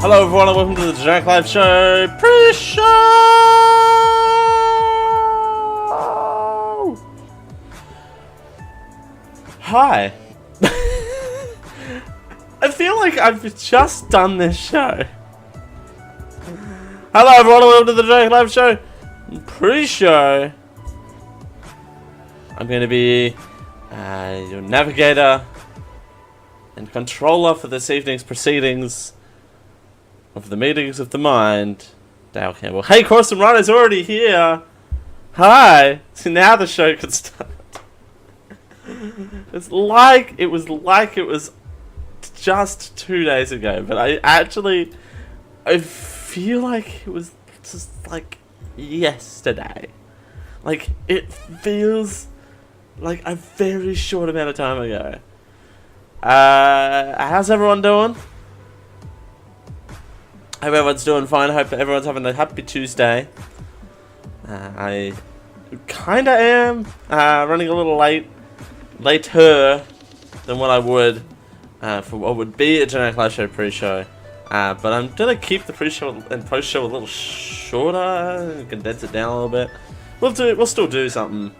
Hello everyone and welcome to the Jack Live Show Preshow! Hi. I feel like I've just done this show. Hello everyone and welcome to the Jack Live Show Pre-show. I'm going to be your navigator and controller for this evening's proceedings of the meetings of the mind. Dale Campbell. Hey, Corson Ryan already here. Hi. So now the show can start. It was just 2 days ago, but I feel like it was just like yesterday. Like it feels like a very short amount of time ago. How's everyone doing? Hope everyone's doing fine. Hope everyone's having a happy Tuesday. I kinda am running a little later than what I would for what would be a Generic Live Show pre-show. But I'm gonna keep the pre-show and post-show a little shorter, condense it down a little bit. We'll still do something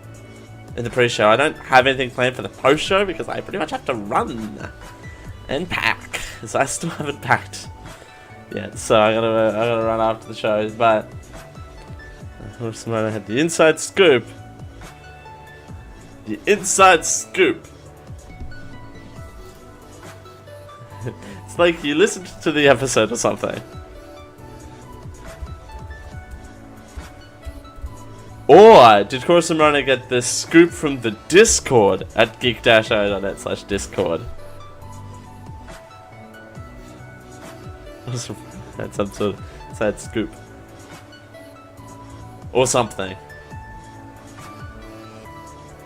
in the pre-show. I don't have anything planned for the post-show because I pretty much have to run and pack. So I still haven't packed yet. So I gotta run after the shows. But I had the inside scoop. The inside scoop. It's like you listened to the episode or something. Or did Corson Runner get this scoop from the Discord at geek-o.net/discord? That's some sort of sad scoop. Or something.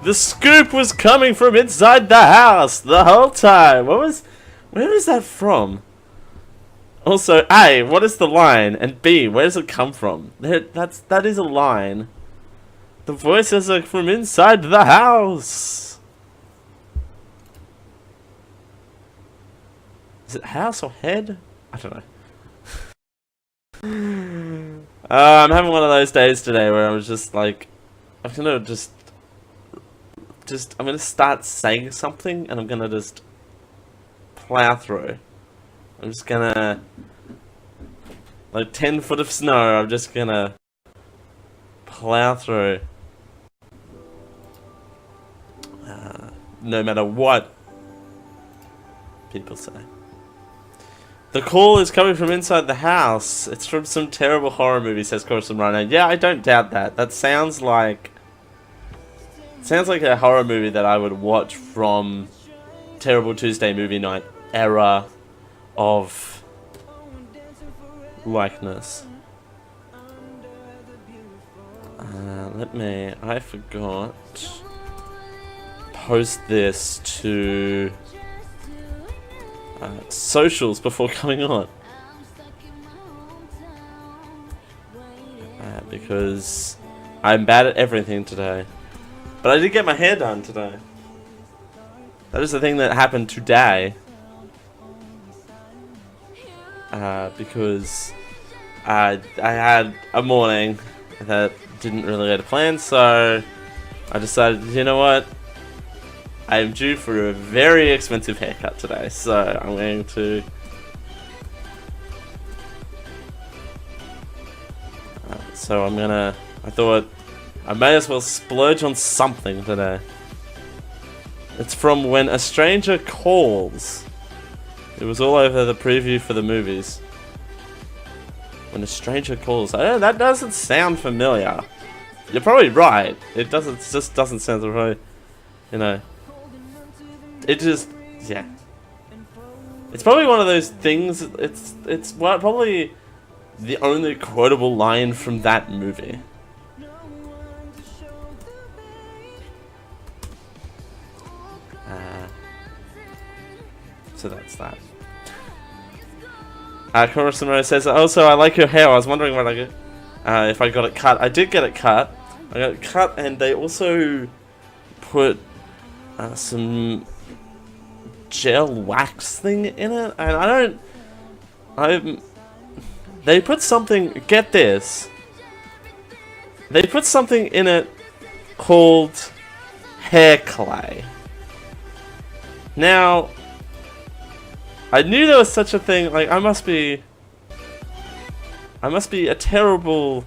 The scoop was coming from inside the house the whole time. Where is that from? Also, A, what is the line? And B, where does it come from? That is a line. The voices are from inside the house. Is it house or head? I don't know. I'm having one of those days today where I was just like, I'm gonna I'm gonna start saying something and I'm gonna just plow through. I'm just gonna, like 10 foot of snow, I'm just gonna plow through. No matter what people say. The call is coming from inside the house. It's from some terrible horror movie, says Corson Rhino. Yeah, I don't doubt that. That sounds like a horror movie that I would watch from Terrible Tuesday movie night era of likeness. I forgot post this to socials before coming on because I'm bad at everything today, but I did get my hair done today. That is the thing that happened today, because I had a morning that didn't really go to plan, so I decided, you know what, I am due for a very expensive haircut today, so I'm going to I thought I may as well splurge on something today. It's from When a Stranger Calls. It was all over the preview for the movies. When a Stranger Calls. That doesn't sound familiar. You're probably right. It just doesn't sound right. You know. It just, yeah. It's probably one of those things. It's probably the only quotable line from that movie. So that's that. Corson Rose says, also, I like your hair. I was wondering when if I got it cut. I did get it cut. I got it cut, and they also put some gel wax thing in it, and they put something, get this, they put something in it called hair clay. Now, I knew there was such a thing, like, I must be a terrible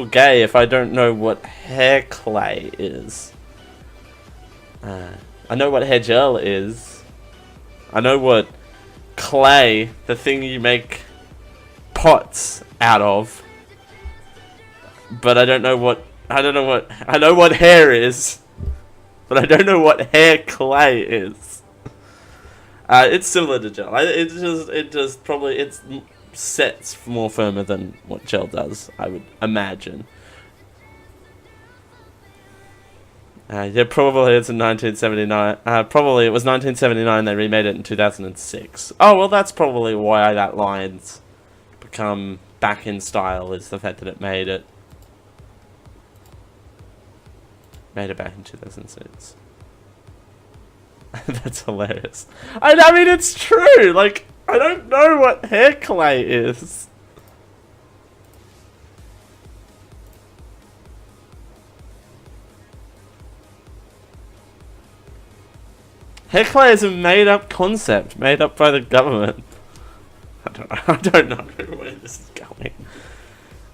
gay if I don't know what hair clay is. I know what hair gel is. I know what clay, the thing you make pots out of. But I know what hair is. But I don't know what hair clay is. It's similar to gel. It sets more firmer than what gel does, I would imagine. Yeah, probably it's in 1979. Probably it was 1979. They remade it in 2006. Oh well, that's probably why that line's become back in style. Is the fact that it made it back in 2006. That's hilarious. I mean, it's true. Like, I don't know what hair clay is. Hair clay is a made-up concept, made up by the government. I don't know where this is going.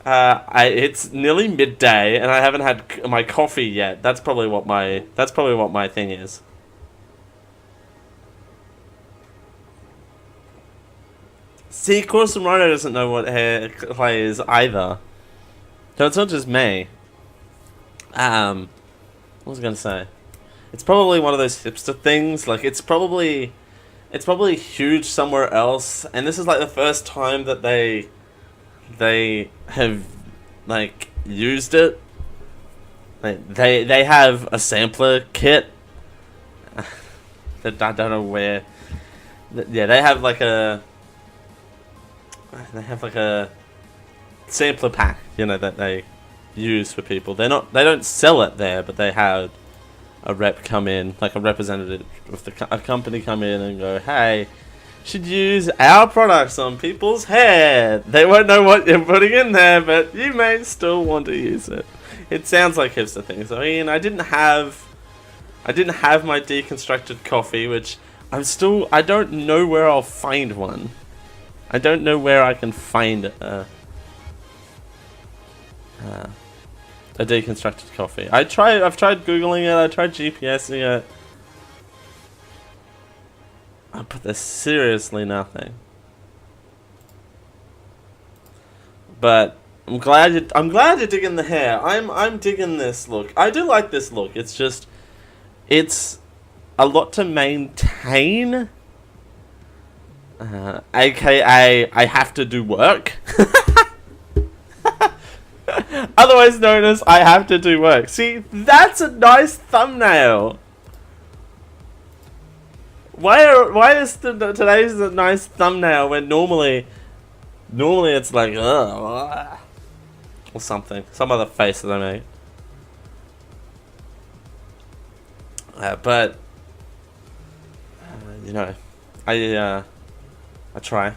It's nearly midday, and I haven't had my coffee yet. That's probably what my thing is. See, Corson Rhino doesn't know what hair clay is either. So it's not just me. What was I gonna say? It's probably one of those hipster things. Like, it's probably huge somewhere else, and this is like the first time that they have like used it. They have a sampler kit. That I don't know where. Yeah, they have like a sampler pack, you know, that they use for people. They don't sell it there, but they have a rep come in, like a representative of a company come in and go, hey, should use our products on people's hair. They won't know what you're putting in there, but you may still want to use it. It sounds like hipster things. I mean, I didn't have my deconstructed coffee, which I don't know where I'll find one. I don't know where I can find a deconstructed coffee. I've tried Googling it, I tried GPSing it. But there's seriously nothing. But I'm glad you're digging the hair. I'm digging this look. I do like this look. It's just, it's a lot to maintain. AKA, I have to do work. Otherwise known as I have to do work. See, that's a nice thumbnail. Why is today's a nice thumbnail when normally it's like or something, some other face that I make. But you know, I try.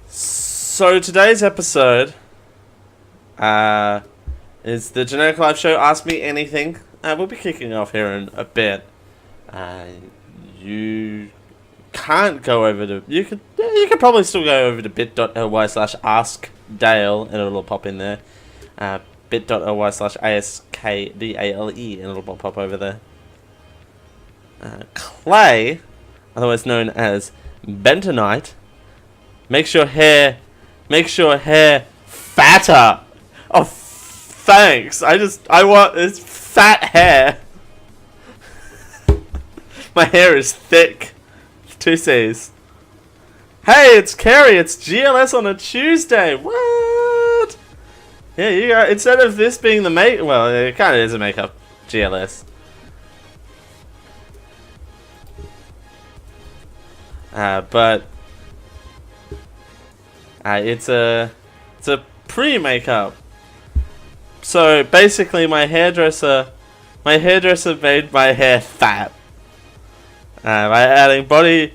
So today's episode is the Generic Live Show Ask Me Anything. We'll be kicking off here in a bit. You can't go over to... You could probably still go over to bit.ly/askdale and it'll pop in there. bit.ly/askdale and it'll pop over there. Clay, otherwise known as bentonite, makes your hair fatter. Oh, thanks. I want this fat hair. My hair is thick. 2 C's. Hey, it's Kerry. It's GLS on a Tuesday. What? Yeah, you got, instead of this being the well, it kind of is a makeup GLS. But it's a pre-makeup. So basically, my hairdresser made my hair fat. by adding body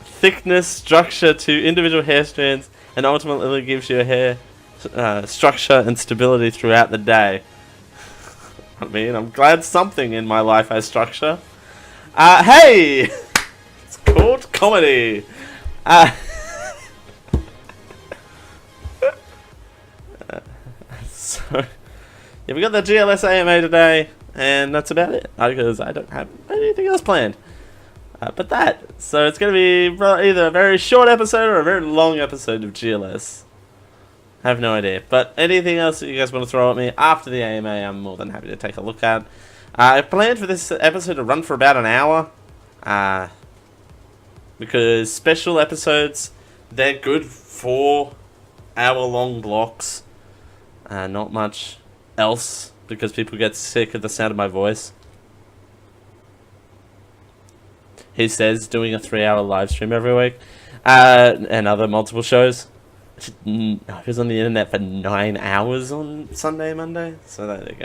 thickness structure to individual hair strands, and ultimately gives you a hair structure and stability throughout the day. I mean, I'm glad something in my life has structure. Hey! It's called comedy. So, yeah, we got the GLS AMA today, and that's about it, because I don't have anything else planned. So it's going to be either a very short episode or a very long episode of GLS. I have no idea. But anything else that you guys want to throw at me after the AMA, I'm more than happy to take a look at. I planned for this episode to run for about an hour. Because special episodes, they're good 4-hour-long blocks. Not much else, because people get sick of the sound of my voice. He says doing a 3-hour live stream every week. And other multiple shows. He was on the internet for 9 hours on Sunday, Monday. So there you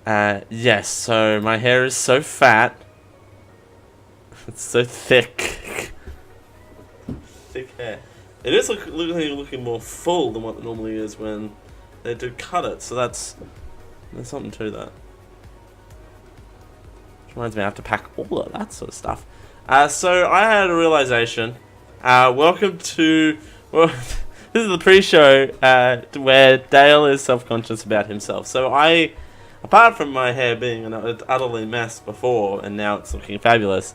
go. Yes, so my hair is so fat. It's so thick. Thick hair. It is looking more full than what it normally is when they do cut it. So there's something to that. Which reminds me, I have to pack all of that sort of stuff. So I had a realization. Welcome to... Well, this is the pre-show where Dale is self-conscious about himself. So apart from my hair being an utterly mess before, and now it's looking fabulous,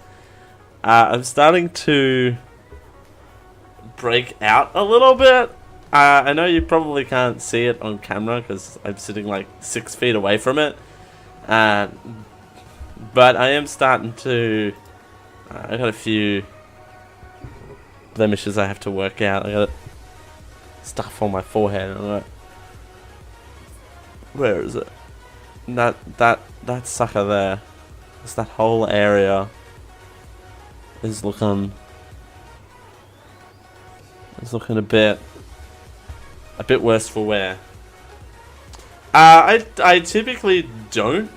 I'm starting to break out a little bit. I know you probably can't see it on camera because I'm sitting like 6 feet away from it. But I am starting to... I got a few blemishes I have to work out. I got stuff on my forehead. Where is it? That sucker there. It's that whole area is looking a bit worse for wear. I typically don't.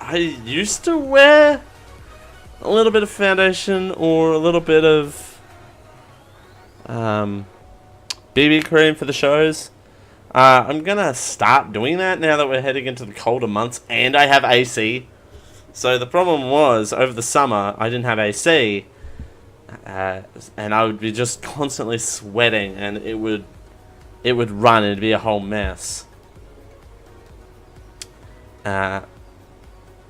I used to wear a little bit of foundation or a little bit of BB cream for the shows. I'm gonna start doing that now that we're heading into the colder months and I have AC. So the problem was, over the summer I didn't have AC, and I would be just constantly sweating, and it would run. It'd be a whole mess.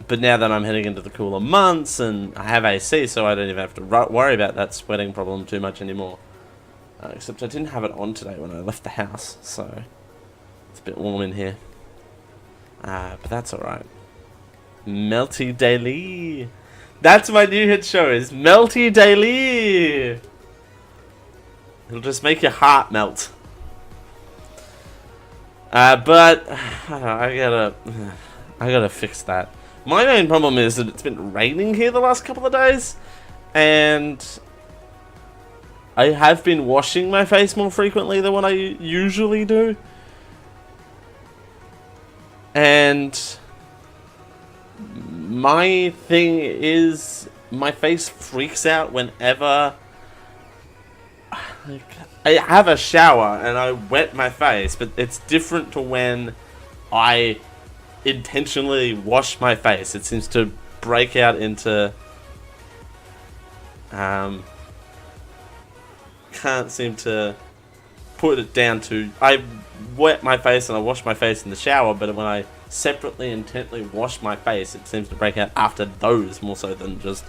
But now that I'm heading into the cooler months and I have AC, so I don't even have to worry about that sweating problem too much anymore. Except I didn't have it on today when I left the house, so it's a bit warm in here. But that's alright. Melty Daily. That's my new hit show, is Melty Daily. It'll just make your heart melt. But I gotta fix that. My main problem is that it's been raining here the last couple of days, and I have been washing my face more frequently than what I usually do. And my thing is, my face freaks out whenever I have a shower and I wet my face, but it's different to when I intentionally wash my face. It seems to break out into can't seem to put it down to, I wet my face and I wash my face in the shower, but when I separately intently wash my face, it seems to break out after those more so than just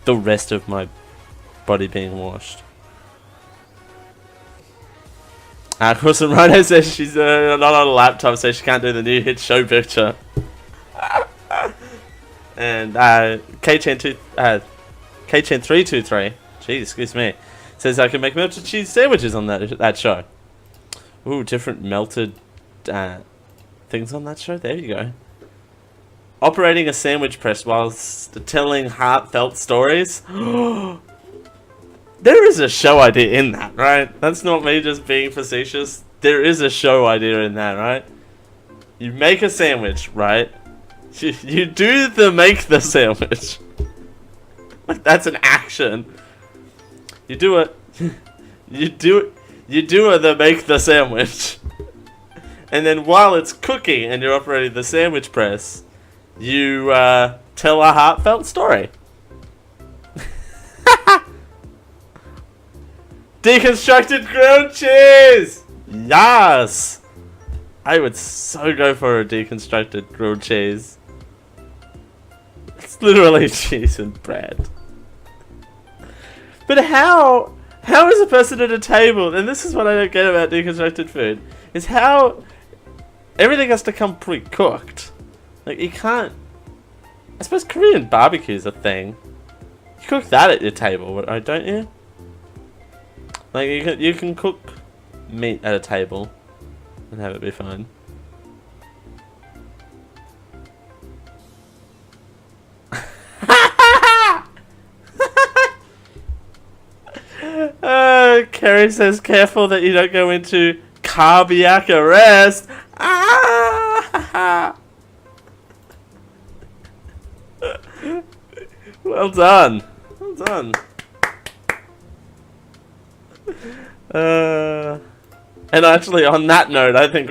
the rest of my body being washed. Of course, Rhino says she's not on a laptop, so she can't do the new hit show picture. And K-Chain323, geez, excuse me, says I can make melted cheese sandwiches on that show. Ooh, different melted things on that show. There you go. Operating a sandwich press whilst telling heartfelt stories. There is a show idea in that, right? That's not me just being facetious. There is a show idea in that, right? You make a sandwich, right? You do the make the sandwich. Like that's an action. You do it. You do the make the sandwich. And then while it's cooking and you're operating the sandwich press, you tell a heartfelt story. Deconstructed grilled cheese! Yes! I would so go for a deconstructed grilled cheese. It's literally cheese and bread. But how is a person at a table, and this is what I don't get about deconstructed food, is how everything has to come pre-cooked. Like, you can't... I suppose Korean barbecue's a thing. You cook that at your table, right, don't you? Like, you can cook meat at a table and have it be fine. Kerry says, careful that you don't go into cardiac arrest. Ah! Well done. Well done. And actually, on that note, I think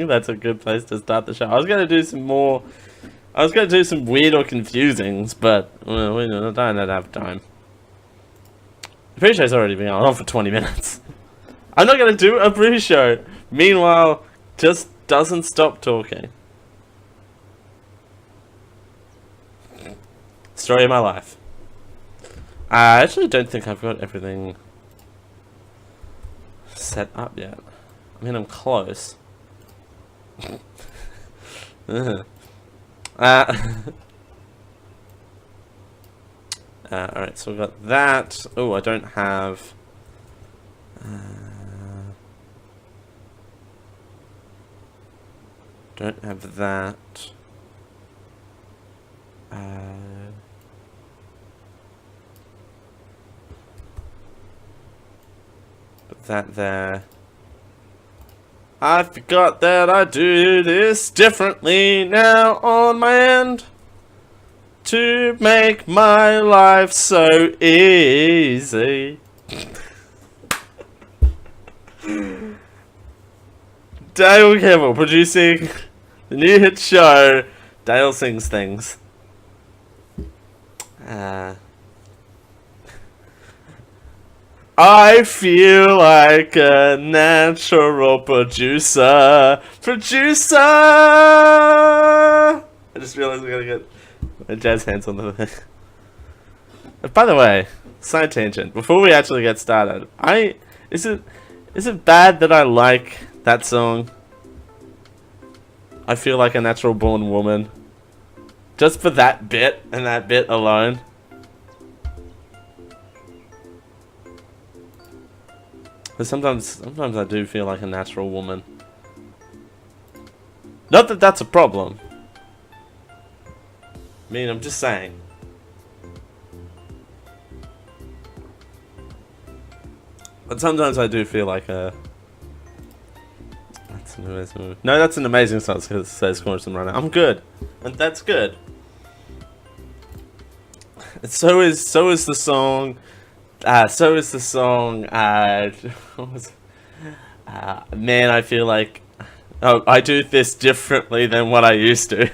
that's a good place to start the show. I was gonna do some more. I was gonna do some weird or confusings, but well, we don't have time. The pre-show's already been on for 20 minutes. I'm not gonna do a pre-show. Meanwhile, just doesn't stop talking. Story of my life. I actually don't think I've got everything set up yet. I mean, I'm close. Alright, so we've got that. Oh, I don't have... don't have that. Put that there. I forgot that I do this differently now on my end to make my life so easy. Dale Campbell producing the new hit show Dale Sings Things. I feel like a natural producer. I just realized I gotta get my jazz hands on the thing. By the way, side tangent. Before we actually get started, is it bad that I like that song? I feel like a natural born woman. Just for that bit and that bit alone. But sometimes I do feel like a natural woman. Not that that's a problem. I mean, I'm just saying. But sometimes I do feel like a... That's an amazing movie. No, that's an amazing song, because it says Cornerstone Runner. I'm good. And that's good. And so is the song... so is the song, what was it? Man, I feel like, oh, I do this differently than what I used to.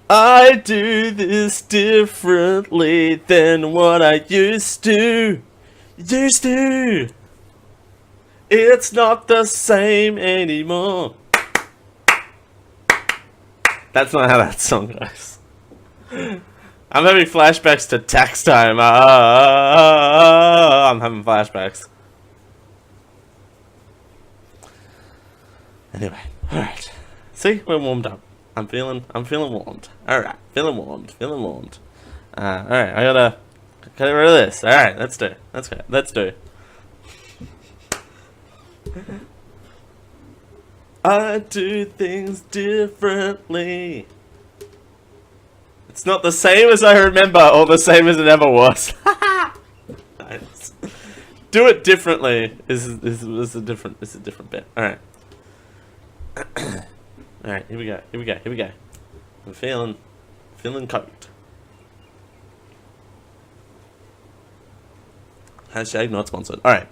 I do this differently than what I used to. It's not the same anymore. That's not how that song goes. I'm having flashbacks to tax time. I'm having flashbacks. Anyway, alright. See, we're warmed up. I'm feeling warmed. Alright, feeling warmed. Alright, I gotta get rid of this. Alright, let's do. I do things differently. It's not the same as I remember, or the same as it ever was. Nice. Do it differently is a different bit. All right. All right. Here we go. I'm feeling coked. Hashtag not sponsored. Alright.